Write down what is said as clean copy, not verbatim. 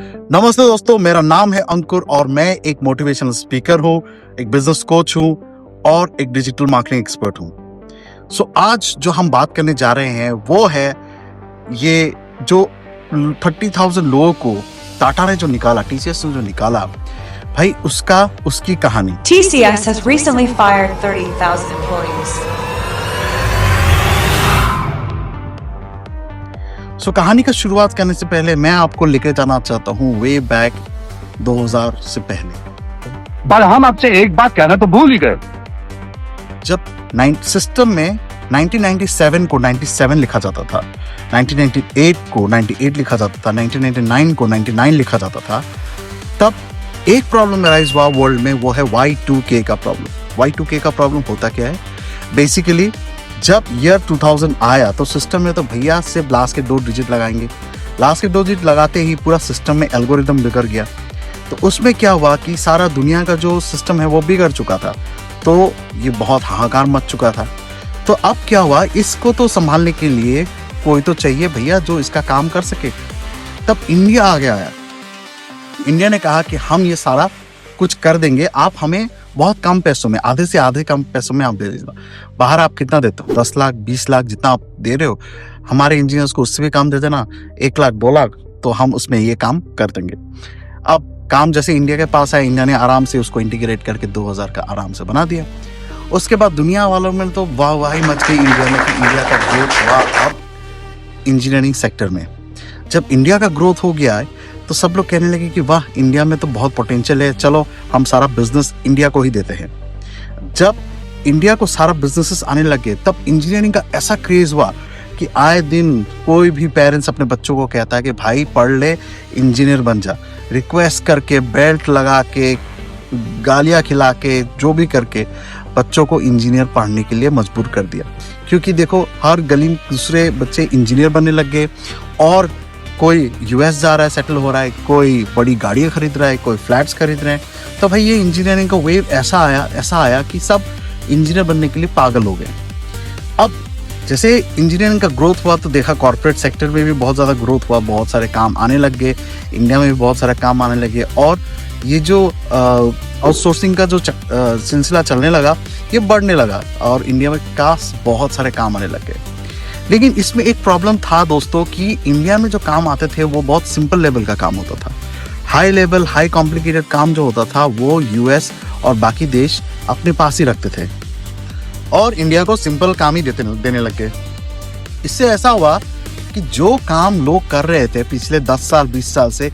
नमस्ते दोस्तों, मेरा नाम है अंकुर और मैं एक मोटिवेशनल स्पीकर हूँ, एक बिजनेस कोच हूँ और एक डिजिटल मार्केटिंग एक्सपर्ट हूँ। सो आज जो हम बात करने जा रहे हैं वो है ये जो 30,000 लोगों को टाटा ने जो निकाला, टीसीएस ने जो निकाला, भाई उसकी कहानी। TCS has recently fired 30,000 employees. सो कहानी का शुरुआत करने से पहले मैं आपको लेकर जाना चाहता हूँ वे बैक 2000 से पहले। पर हम आपसे एक बात कहना तो भूल ही गए। जब सिस्टम में 1997 को 97 लिखा जाता था, 1998 को 98 लिखा जाता था, 1999 को 99 लिखा जाता था, तब एक प्रॉब्लम राइज हुआ वर्ल्ड में, वो है Y2K का प्रॉब्लम। Y2K का प्रॉब्लम होता क्या है? बेसिकली जब ईयर 2000 आया तो सिस्टम में तो भैया सिर्फ लास्ट के 2 डिजिट लगाएंगे, लास्ट के 2 डिजिट लगाते ही पूरा सिस्टम में एल्गोरिदम बिगड़ गया। तो उसमें क्या हुआ कि सारा दुनिया का जो सिस्टम है वो बिगड़ चुका था, तो ये बहुत हाहाकार मच चुका था। तो अब क्या हुआ, इसको तो संभालने के लिए कोई तो चाहिए भैया जो इसका काम कर सके। तब इंडिया आ गया है। इंडिया ने कहा कि हम ये सारा कुछ कर देंगे, आप हमें बहुत कम पैसों में, आधे से आधे कम पैसों में आप दे दीजिएगा। बाहर आप कितना देते हो? 10 लाख 20 लाख जितना आप दे रहे हो, हमारे इंजीनियर्स को उससे भी काम दे देना, 1 लाख 2 लाख, तो हम उसमें ये काम कर देंगे। अब काम जैसे इंडिया के पास है, इंडिया ने आराम से उसको इंटीग्रेट करके 2000 का आराम से बना दिया। उसके बाद दुनिया वालों में तो वाही मच गई इंडिया में कि इंडिया का ग्रोथ हुआ अब इंजीनियरिंग सेक्टर में। जब इंडिया का ग्रोथ हो गया है तो सब लोग कहने लगे कि वाह, इंडिया में तो बहुत पोटेंशियल है, चलो हम सारा बिजनेस इंडिया को ही देते हैं। जब इंडिया को सारा बिजनेसेस आने लगे तब इंजीनियरिंग का ऐसा क्रेज हुआ कि आए दिन कोई भी पेरेंट्स अपने बच्चों को कहता है कि भाई पढ़ ले, इंजीनियर बन जा। रिक्वेस्ट करके, बेल्ट लगा के, गालियाँ खिला के, जो भी करके बच्चों को इंजीनियर पढ़ने के लिए मजबूर कर दिया। क्योंकि देखो हर गली में दूसरे बच्चे इंजीनियर बनने लगे और कोई यूएस जा रहा है, सेटल हो रहा है, कोई बड़ी गाड़ियाँ खरीद रहा है, कोई फ्लैट्स खरीद रहे हैं। तो भाई ये इंजीनियरिंग का वेव ऐसा आया कि सब इंजीनियर बनने के लिए पागल हो गए। अब जैसे इंजीनियरिंग का ग्रोथ हुआ तो देखा कॉर्पोरेट सेक्टर में भी बहुत ज़्यादा ग्रोथ हुआ, बहुत सारे काम आने लग गए, इंडिया में भी बहुत सारे काम आने लगे और ये जो आउटसोर्सिंग का जो सिलसिला चलने लगा, ये बढ़ने लगा और इंडिया में बहुत सारे काम आने लग गए। लेकिन इसमें एक प्रॉब्लम था दोस्तों कि इंडिया में जो काम आते थे वो बहुत सिंपल लेवल का काम होता था। हाई लेवल, हाई कॉम्प्लिकेटेड काम जो होता था वो यूएस और बाकी देश अपने पास ही रखते थे और इंडिया को सिंपल काम ही देने लग गए। इससे ऐसा हुआ कि जो काम लोग कर रहे थे पिछले 10 साल 20 साल से,